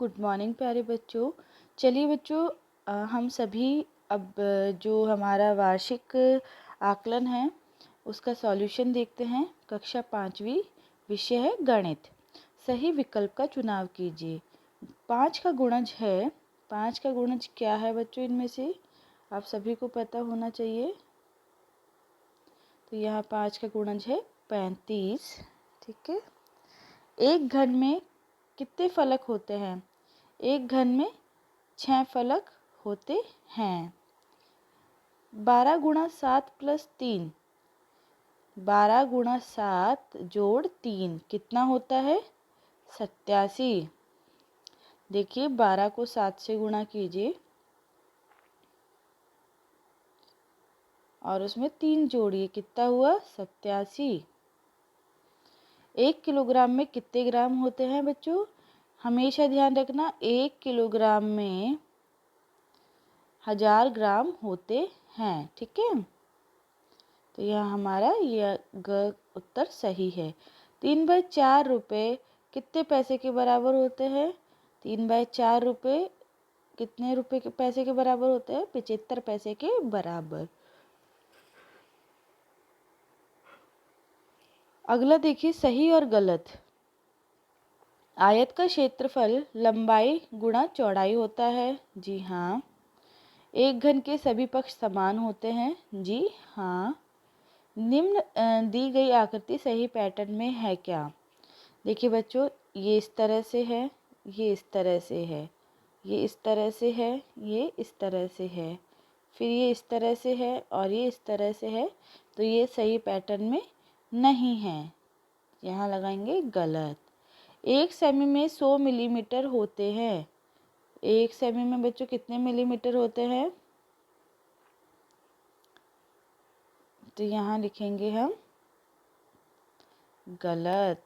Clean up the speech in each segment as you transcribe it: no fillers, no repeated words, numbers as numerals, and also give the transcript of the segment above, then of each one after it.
Good morning प्यारे बच्चों। चलिए बच्चों, हम सभी अब जो हमारा वार्षिक आकलन है उसका सॉल्यूशन देखते हैं। कक्षा 5वीं, विषय है गणित। सही विकल्प का चुनाव कीजिए। 5 का गुणज है। 5 का गुणज क्या है बच्चों? इनमें से आप सभी को पता होना चाहिए। तो यहाँ 5 का गुणज है 35। ठीक है। एक घन में कितने फलक होते हैं? एक घन में 6 फलक होते हैं। 12 गुणा 7 प्लस 3, 12 गुणा 7 जोड़ 3 कितना होता है? 87। देखिए 12 को 7 से गुणा कीजिए और उसमें 3 जोड़िए, कितना हुआ? 87। 1 किलोग्राम में कितने ग्राम होते हैं बच्चों? हमेशा ध्यान रखना, 1 किलोग्राम में 1000 ग्राम होते हैं। ठीक है। तो यह हमारा यह उत्तर सही है। 3/4 रुपये कितने पैसे के बराबर होते हैं? 3/4 रुपये कितने रुपए के पैसे के बराबर होते हैं? 75 पैसे के बराबर। अगला देखिए, सही और गलत। आयत का क्षेत्रफल लंबाई गुणा चौड़ाई होता है। जी हाँ। एक घन के सभी पक्ष समान होते हैं। जी हाँ। निम्न दी गई आकृति सही पैटर्न में है क्या? देखिए बच्चों, ये इस तरह से है, ये इस तरह से है, ये इस तरह से है, ये इस तरह से है, फिर ये इस तरह से है और ये इस तरह से है। तो ये सही पैटर्न में नहीं है। यहाँ लगाएंगे गलत। एक सेमी में 100 मिलीमीटर होते हैं। एक सेमी में बच्चों कितने मिलीमीटर होते हैं? तो यहाँ लिखेंगे हम गलत।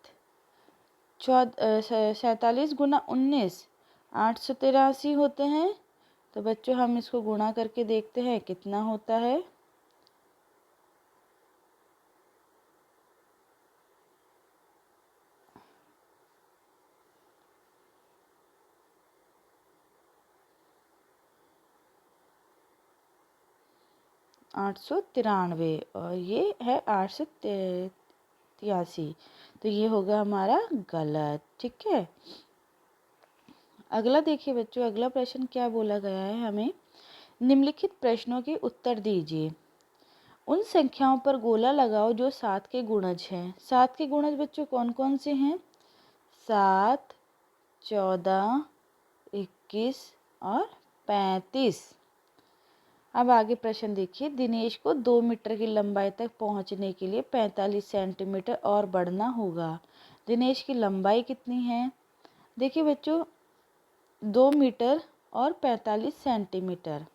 47 गुना 19 883 होते हैं। तो बच्चों हम इसको गुणा करके देखते हैं कितना होता है। आठ सौ 93 और ये है 883। तो ये होगा हमारा गलत। ठीक है। अगला देखिए बच्चों, अगला प्रश्न क्या बोला गया है हमें? निम्नलिखित प्रश्नों के उत्तर दीजिए। उन संख्याओं पर गोला लगाओ जो 7 के गुणज हैं। 7 के गुणज बच्चों कौन कौन से हैं? 7, 14, 21 और 35। अब आगे प्रश्न देखिए। दिनेश को 2 मीटर की लंबाई तक पहुंचने के लिए 45 सेंटीमीटर और बढ़ना होगा। दिनेश की लंबाई कितनी है? देखिए बच्चों, 2 मीटर और 45 सेंटीमीटर।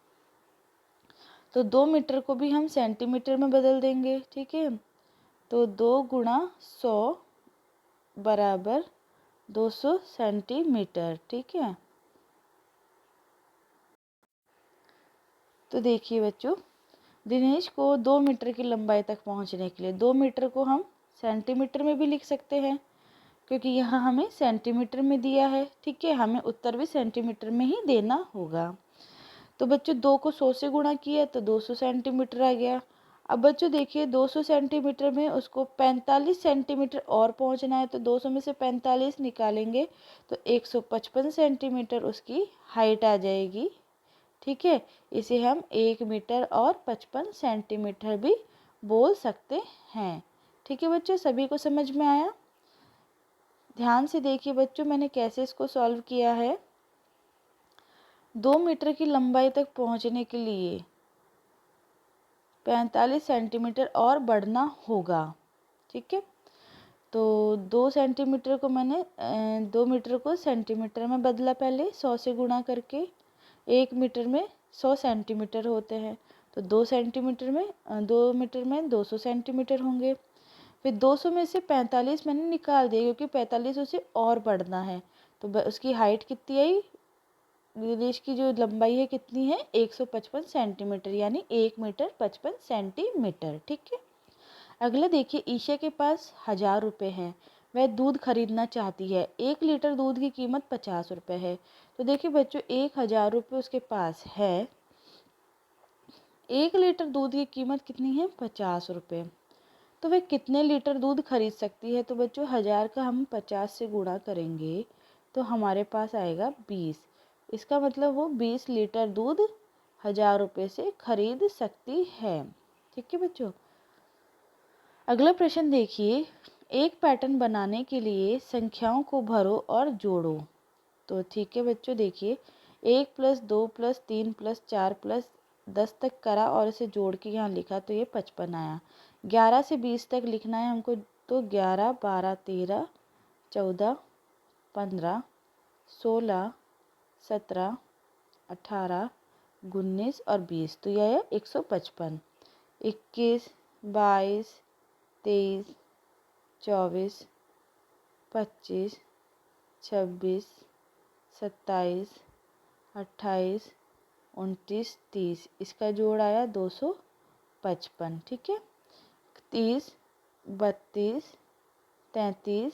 तो 2 मीटर को भी हम सेंटीमीटर में बदल देंगे। ठीक है। तो 2 गुणा 100 बराबर 200 सेंटीमीटर। ठीक है। तो देखिए बच्चों, दिनेश को 2 मीटर की लंबाई तक पहुंचने के लिए 2 मीटर को हम सेंटीमीटर में भी लिख सकते हैं, क्योंकि यहाँ हमें सेंटीमीटर में दिया है। ठीक है। हमें उत्तर भी सेंटीमीटर में ही देना होगा। तो बच्चों 2 को 100 से गुणा किया तो 200 सेंटीमीटर आ गया। अब बच्चों देखिए, 200 सेंटीमीटर में उसको 45 सेंटीमीटर और पहुंचना है। तो 200 में से 45 निकालेंगे तो 155 सेंटीमीटर उसकी हाइट आ जाएगी। ठीक है। इसे हम 1 मीटर और 55 सेंटीमीटर भी बोल सकते हैं। ठीक है बच्चों, सभी को समझ में आया? ध्यान से देखिए बच्चों, मैंने कैसे इसको सॉल्व किया है। 2 मीटर की लंबाई तक पहुंचने के लिए 45 सेंटीमीटर और बढ़ना होगा। ठीक है। तो 2 सेंटीमीटर को मैंने 2 मीटर को सेंटीमीटर में बदला पहले 100 से गुणा करके। 1 मीटर में 100 सेंटीमीटर होते हैं। तो 2 सेंटीमीटर में 2 मीटर में 200 सेंटीमीटर होंगे। फिर 200 में से 45 मैंने निकाल दिया, क्योंकि 45 उसे और बढ़ना है। तो उसकी हाइट कितनी आई? दिनेश की जो लंबाई है कितनी है? 155 सेंटीमीटर, यानी 1 मीटर 55 सेंटीमीटर। ठीक है। अगला देखिए, ईशा के पास 1000 रुपये हैं। वह दूध खरीदना चाहती है। 1 लीटर दूध की कीमत 50 रुपये है। तो देखिए बच्चों, 1000 रुपये उसके पास है। 1 लीटर दूध की कीमत कितनी है? 50 रुपये। तो वह कितने लीटर दूध खरीद सकती है? तो बच्चों 1000 का हम 50 से गुणा करेंगे तो हमारे पास आएगा 20। इसका मतलब वो 20 लीटर दूध 1000 रुपये से खरीद सकती है। ठीक है बच्चों। अगला प्रश्न देखिए, एक पैटर्न बनाने के लिए संख्याओं को भरो और जोड़ो। तो ठीक है बच्चों, देखिए 1 + 2 + 3 + 4 + 10 तक करा और इसे जोड़ के यहाँ लिखा तो ये 55 आया। 11 से 20 तक लिखना है हमको, तो 11, 12, 13, 14, 15, 16, 17, 18, 19 और 20, तो यह है 155। 21, 22, 23, 24, 25, 26, 27, 28, 29, 30, इसका जोड़ आया 255। ठीक है। 30, 32, 33,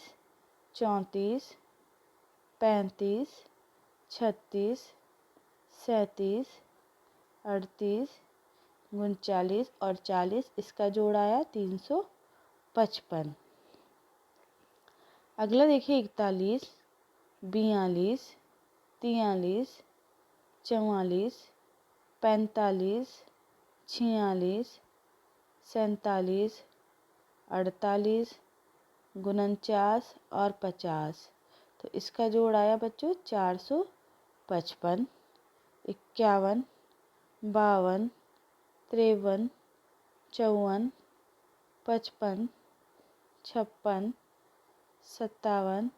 34, 35, 36, 37, 38, 39 और 40, इसका जोड़ आया 355। अगला देखिए 41, 42, 43, 44, 45, 46, 47, 48, 49 और 50, तो इसका जोड़ आया बच्चों 455। 51, 52, 53, 54, 55, 56, 57,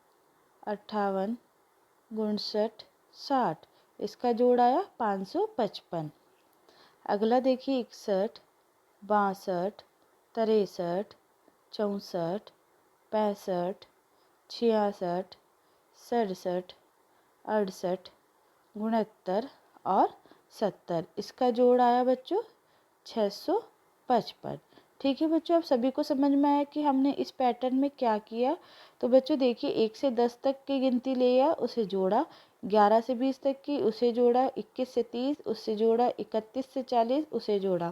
58, 59, 60, इसका जोड़ आया 555। अगला देखिए 61, 62, 63, 64, 65, 66, 67, 68, 69 और 70, इसका जोड़ आया बच्चों 655। ठीक है बच्चों, आप सभी को समझ में आया कि हमने इस पैटर्न में क्या किया। तो बच्चों देखिए 1 से 10 तक की गिनती लिया, उसे जोड़ा, 11 से 20 तक की उसे जोड़ा, 21 से 30 उससे जोड़ा, 31 से 40 उसे जोड़ा,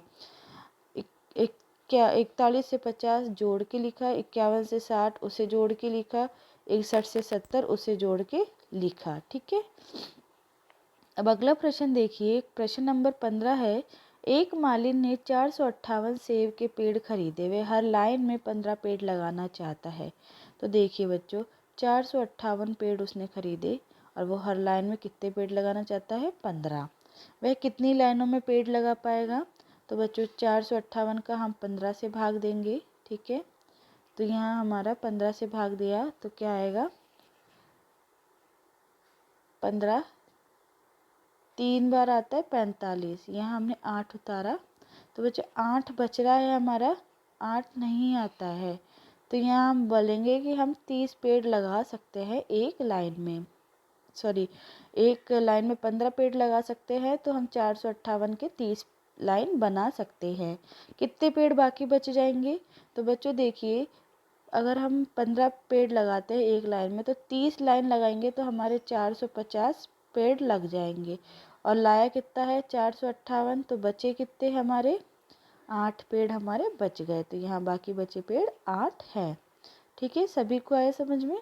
41 से 50 जोड़ के लिखा, 51 से 60 उसे जोड़ के लिखा, 61 से 70 उसे जोड़ के लिखा। ठीक है। अब अगला प्रश्न देखिए, प्रश्न नंबर 15 है, एक मालिन ने 458 सेब के पेड़ खरीदे, वे हर लाइन में 15 पेड़ लगाना चाहता है। तो देखिए बच्चों, 458 पेड़ उसने खरीदे और वो हर लाइन में कितने पेड़ लगाना चाहता है? 15। वह कितनी लाइनों में पेड़ लगा पाएगा? तो बच्चों 458 का हम 15 से भाग देंगे। ठीक है। तो यहाँ हमारा 15 से भाग दिया तो क्या आएगा? 15 3 बार आता है 45, यहाँ हमने 8 उतारा, तो बच्चों 8 बच रहा है हमारा, 8 नहीं आता है। तो यहाँ हम बोलेंगे कि हम 30 पेड़ लगा सकते हैं एक लाइन में, सॉरी एक लाइन में 15 पेड़ लगा सकते हैं, तो हम 458 के 30 लाइन बना सकते हैं। कितने पेड़ बाकी बच जाएंगे? तो बच्चों देखिए, अगर हम 15 पेड़ लगाते हैं एक लाइन में, तो 30 लाइन लगाएंगे तो हमारे 450 पेड़ लग जाएंगे। और लाया कितना है? 458, तो बचे कितने हमारे? 8 पेड़ हमारे बच गए। तो यहाँ बाकी बचे पेड़ 8 हैं। ठीक है, सभी को आया समझ में?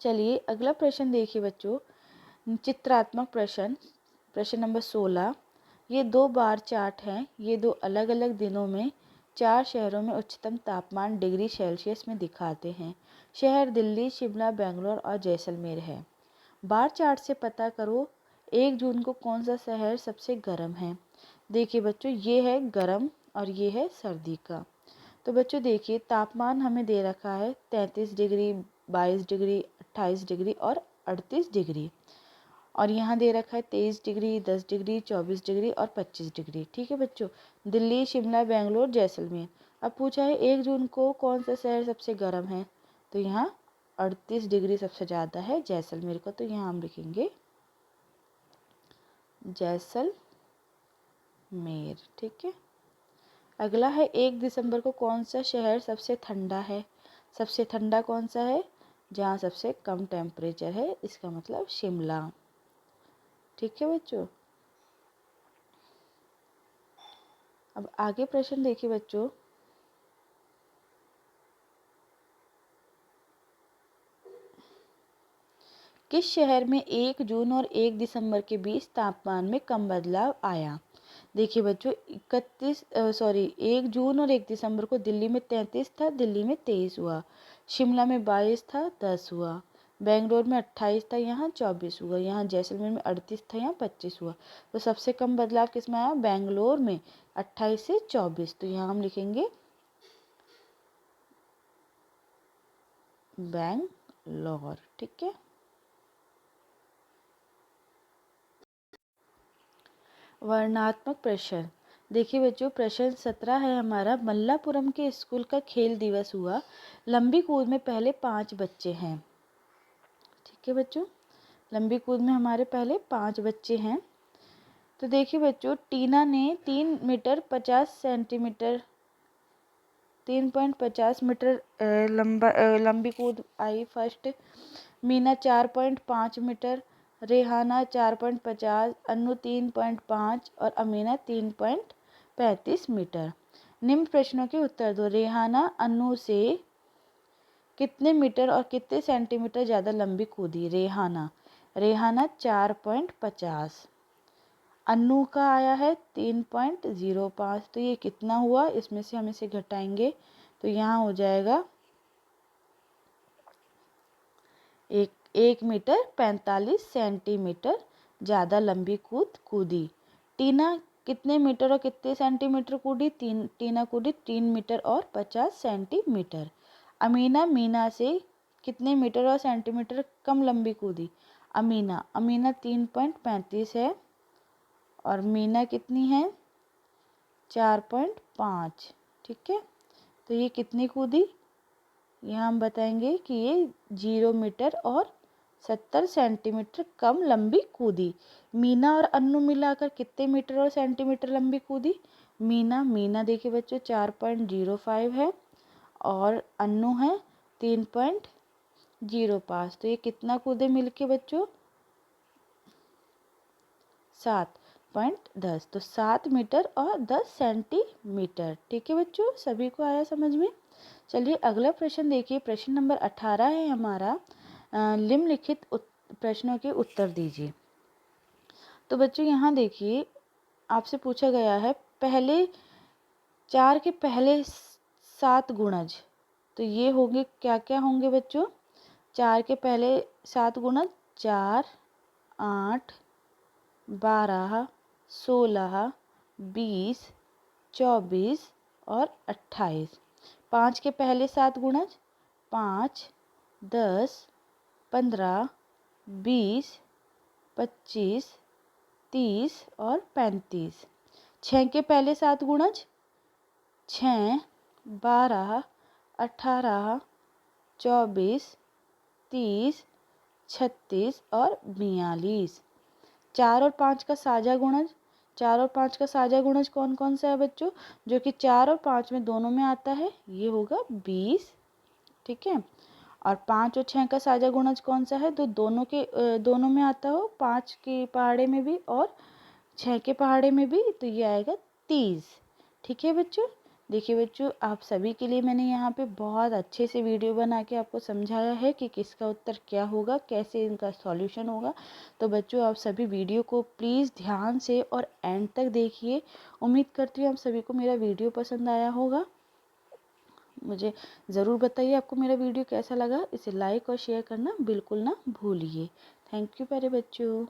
चलिए अगला प्रश्न देखिए बच्चों, चित्रात्मक प्रश्न, प्रश्न नंबर 16। ये 2 बार चार्ट हैं। ये 2 अलग अलग दिनों में 4 शहरों में उच्चतम तापमान डिग्री सेल्सियस में दिखाते हैं। शहर दिल्ली, शिमला, बेंगलोर और जैसलमेर है। बार चार्ट से पता करो 1 जून को कौन सा शहर सबसे गर्म है। देखिए बच्चों, ये है गर्म और ये है सर्दी का। तो बच्चों देखिए, तापमान हमें दे रखा है 33 डिग्री, 22 डिग्री, 28 डिग्री और 38 डिग्री। और यहाँ दे रखा है 23 डिग्री, 10 डिग्री, 24 डिग्री और 25 डिग्री। ठीक है बच्चों। दिल्ली, शिमला, बेंगलोर, जैसलमेर। अब पूछा है 1 जून को कौन सा शहर सबसे गर्म है। तो यहाँ 38 डिग्री सबसे ज़्यादा है जैसलमेर को, तो यहाँ हम लिखेंगे जैसलमेर। ठीक है। अगला है 1 दिसंबर को कौन सा शहर सबसे ठंडा है। सबसे ठंडा कौन सा है? जहाँ सबसे कम टेम्परेचर है, इसका मतलब शिमला। ठीक है बच्चों। अब आगे प्रश्न देखिए बच्चों। किस शहर में 1 जून और 1 दिसंबर के बीच तापमान में कम बदलाव आया? देखिए बच्चों, 1 जून और 1 दिसंबर को दिल्ली में 33 था, दिल्ली में 23 हुआ। शिमला में 22 था, 10 हुआ। बेंगलोर में 28 था, यहाँ 24 हुआ। यहाँ जैसलमेर में 38 था, यहाँ 25 हुआ। तो सबसे कम बदलाव किस में आया? बेंगलोर में, 28 से 24। तो यहाँ हम लिखेंगे बेंगलोर। ठीक है। वर्णनात्मक प्रश्न। देखिए बच्चों, प्रश्न 17 है हमारा। मल्लापुरम के स्कूल का खेल दिवस हुआ। लंबी कूद में पहले 5 बच्चे हैं। ठीक है बच्चों, लंबी कूद में हमारे पहले 5 बच्चे हैं। तो देखिए बच्चों, टीना ने 3 मीटर 50 सेंटीमीटर 3.50 मीटर लंबी कूद आई फर्स्ट। मीना 4.5 मीटर, रेहाना 4.50, अन्नू 3.5 और अमीना 3.35 मीटर। निम्न प्रश्नों के उत्तर दो। रेहाना अन्नू से कितने मीटर और कितने सेंटीमीटर ज़्यादा लंबी कूदी? रेहाना 4.50। अन्नू का आया है 3.05। तो ये कितना हुआ? इसमें से हम इसे घटाएंगे तो यहाँ हो जाएगा 1 मीटर 45 सेंटीमीटर ज़्यादा लंबी कूद कूदी। टीना कितने मीटर और कितने सेंटीमीटर कूदी? टीना कूदी 3 मीटर और 50 सेंटीमीटर। अमीना मीना से कितने मीटर और सेंटीमीटर कम लंबी कूदी? अमीना 3.35 है और मीना कितनी है? 4.5। ठीक है। तो ये कितनी कूदी? यहाँ हम बताएंगे कि ये 0 मीटर और 70 सेंटीमीटर कम लंबी कूदी। मीना और अन्नू मिलाकर कितने मीटर और सेंटीमीटर लंबी कूदी? मीना देखिए बच्चों 4.05 है और अन्नू है 3.05। तो ये कितना कूदे मिलके बच्चों? 7.10। तो 7 मीटर और 10 सेंटीमीटर। ठीक है बच्चों, सभी को आया समझ में? चलिए अगला प्रश्न देखिए। प्रश्न नंबर 18 है हमारा। निम्नलिखित प्रश्नों के उत्तर दीजिए। तो बच्चों यहाँ देखिए, आपसे पूछा गया है पहले 4 के पहले 7 गुणज। तो ये होंगे क्या क्या होंगे बच्चों? 4 के पहले 7 गुणज 4, 8, 12, 16, 20, 24 और 28। 5 के पहले 7 गुणज 5, 10, 15, 20, 25, 30 और 35। 6 के पहले 7 गुणज 6, 12, 18, 24, 30, 36 और 42। 4 और 5 का साझा गुणज 4 और 5 का साझा गुणज कौन कौन सा है बच्चों? जो कि 4 और 5 में दोनों में आता है, ये होगा 20। ठीक है। और 5 और 6 का साझा गुणज कौन सा है? तो दोनों में आता हो, 5 के पहाड़े में भी और 6 के पहाड़े में भी। तो ये आएगा 30। ठीक है बच्चों। देखिए बच्चों, आप सभी के लिए मैंने यहाँ पे बहुत अच्छे से वीडियो बना के आपको समझाया है कि किसका उत्तर क्या होगा, कैसे इनका सॉल्यूशन होगा। तो बच्चों, आप सभी वीडियो को प्लीज़ ध्यान से और एंड तक देखिए। उम्मीद करती हूँ आप सभी को मेरा वीडियो पसंद आया होगा। मुझे ज़रूर बताइए आपको मेरा वीडियो कैसा लगा। इसे लाइक और शेयर करना बिल्कुल ना भूलिए। थैंक यू प्यारे बच्चों।